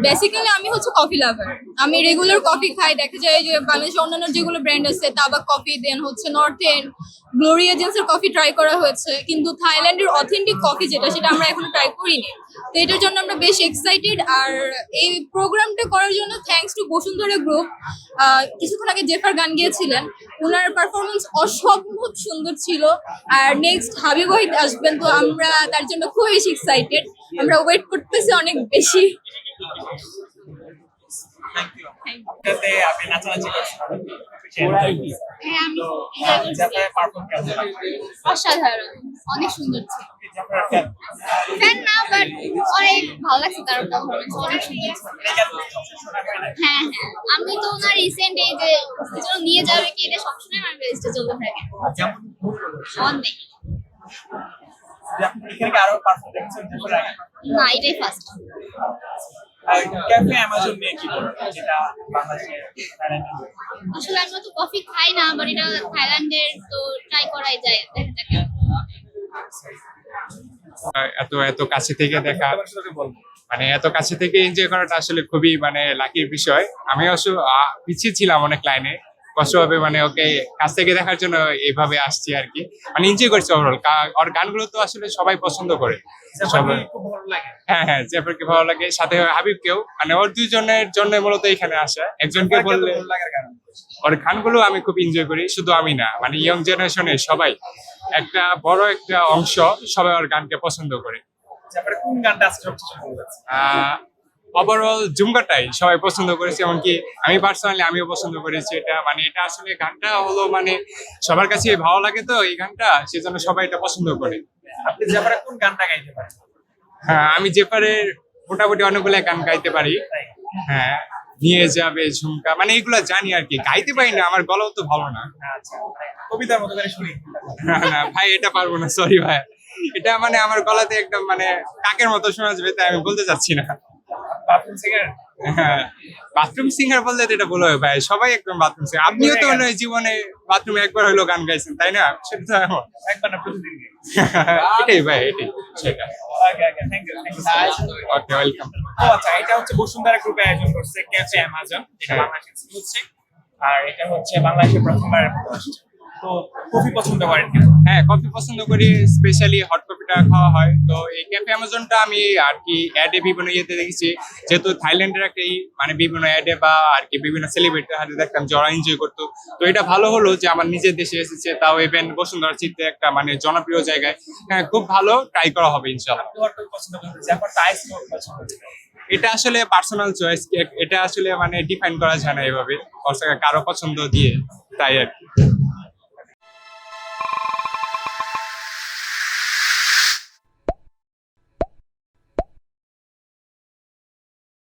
Basically আমি হচ্ছে coffee lover. আমি রেগুলার কফি খাই। দেখা যায় যে বাংলাদেশের অন্যান্য যেগুলো ব্র্যান্ড আছে, তাবাক কফি, দেন হচ্ছে নর্থ এন্ড, গ্লোরি এজেন্সির কফি ট্রাই করা হয়েছে, কিন্তু থাইল্যান্ডের অথেন্টিক কফি যেটা, সেটা আমরা এখনো ট্রাই করিনি। তো এটার জন্য আমরা বেশ এক্সাইটেড। আর এই প্রোগ্রামটা করার জন্য থ্যাঙ্কস টু বসুন্ধরা গ্রুপ। কিছুক্ষণ আগে জেফার গান গিয়েছিলেন, ওনার পারফরমেন্স অসম্ভব সুন্দর ছিল। আর নেক্সট হাবিব ওয়াহিদ আসবেন, তো আমরা তার জন্য খুব বেশি এক্সাইটেড। আমরা ওয়েট করতেছি অনেক বেশি। Thank you. আপনাতে আপনি নাচানাচি করছেন। হ্যাঁ, আমি জাপানের পারফর্ম কেমন লাগছে? অসাধারণ, অনেক সুন্দর ছিল। জাপানের ফ্যান ফ্যান না, বাট অনেক ভালো লাগছে তার পারফরমেন্স, অনেক সুন্দর ছিল। হ্যাঁ হ্যাঁ, আমি তো ওনার রিসেন্ট এই যে যেন নিয়ে যাবে কি, এটা সবসময় আমার বেস্টে চলতে থাকে যেমন অনেক। আপনি এখানে কি আরো পারফর্ম দেখছেন জাপানের আগে? না, এটাই ফার্স্ট। ক্যাফে অ্যামাজন নিয়ে কি বলবেন, যেটা বাংলাদেশে থাইল্যান্ডে? আসলে আমরা তো কফি খাই না, বাট এটা থাইল্যান্ডের, তো ট্রাই করাই যায়, দেখা যাক। এত এত কাছে থেকে দেখা, মানে এত কাছে থেকে এনজয় করাটা আসলে খুবই মানে লাকির বিষয়। আমি অবশ্য পিছিয়ে ছিলাম অনেক লাইনে, কষ্ট হবে মানে ওকে কাছ থেকে দেখার জন্য এইভাবে আসছি আর কি। মানে এনজয় করছি ওভারঅল। ওর গানগুলো তো আসলে সবাই পছন্দ করে, সবাই। খুব ভালো লাগে। হ্যাঁ হ্যাঁ, জেফারকে ভালো লাগে, সাথে হাবিবকেও। মানে ওর দুইজনের জন্য মূলত এখানে আসা। একজনকে বললে ভালো লাগার কারণ ওর গানগুলো আমি খুব এনজয় করি। শুধু আমি না, মানে ইয়ং জেনারেশনের সবাই, একটা বড় একটা অংশ সবাই ওর গানকে পছন্দ করে। জাপানের কোন গানটা আজকে সবচেয়ে ভালো লাগছে? ওভারঅল জুমকাটাই সবাই পছন্দ করেছে, এমনকি আমি পার্সোনালি আমিও পছন্দ করেছি এটা। মানে এটা আসলে গানটা হলো মানে সবার কাছে ভালো লাগে, তো এই গানটা সেজন্য সবাই এটা পছন্দ করে। আপনি জাপানের কোন গানটা গাইতে পারেন? হ্যাঁ, আমি জেফারের মোটামুটি অনেকগুলো গান গাইতে পারি। হ্যাঁ, নিয়ে যাবে ঝুমকা, মানে এগুলো জানি আর কি, গাইতে পারি না, আমার গলাও তো ভালো না। আচ্ছা, কবিতার মতো করে শুনি। না না ভাই, এটা পারবো না, সরি ভাই। এটা মানে আমার গলাতে একদম মানে কাকের মতো শোনা যাবে, তাই আমি বলতে চাচ্ছি না। Bathroom singer? হ্যাঁ, বাথরুম সিঙ্গার বললে তো এটা বলো ভাই, সবাই একদম বাথরুম সিঙ্গার। আপনিও তো মনে হয় জীবনে বাথরুমে একবার হইলো গান গাইছেন, তাই না? সেটা তো এমন। একবার না, প্রতিদিন গাই। এটাই ভাই, এটাই সেটা। Okay okay, thank you so much. Okay, welcome. আচ্ছা, এটা হচ্ছে বসুন্ধরা গ্রুপে আয়োজন করছে ক্যাফে অ্যামাজন, যেটা বাংলাদেশে হচ্ছে। আর এটা হচ্ছে বাংলাদেশে প্রথমবার আসছে। তো কফি পছন্দ করেন কিনা? হ্যাঁ, কফি পছন্দ করি, স্পেশালি হট কফিটা খাওয়া হয়। তো এই ক্যাফে অ্যামাজনটা আমি আর কি অ্যাডে বিভিন্ন ইয়েতে দেখেছি, যেহেতু থাইল্যান্ডের একটা মানে বিভিন্ন অ্যাডে বা আর কি বিভিন্ন সেলিব্রিটির হাতে দেখতাম যে ওরা এনজয় করতো। তো এটা ভালো হলো যে আমার নিজের দেশে এসেছে, তাও ইভেন বসুন্ধরা চিত্তে একটা মানে জনপ্রিয় জায়গায়। হ্যাঁ, খুব ভালো, ট্রাই করা হবে ইনশাআল্লাহ। আপনি হট কফি পছন্দ করেন, জাপান টাইস পছন্দ করেন? এটা আসলে পার্সোনাল চয়েস, এটা আসলে মানে ডিফাইন করা যায় না এভাবে, কারো পছন্দ দিয়ে, তাই আর কি।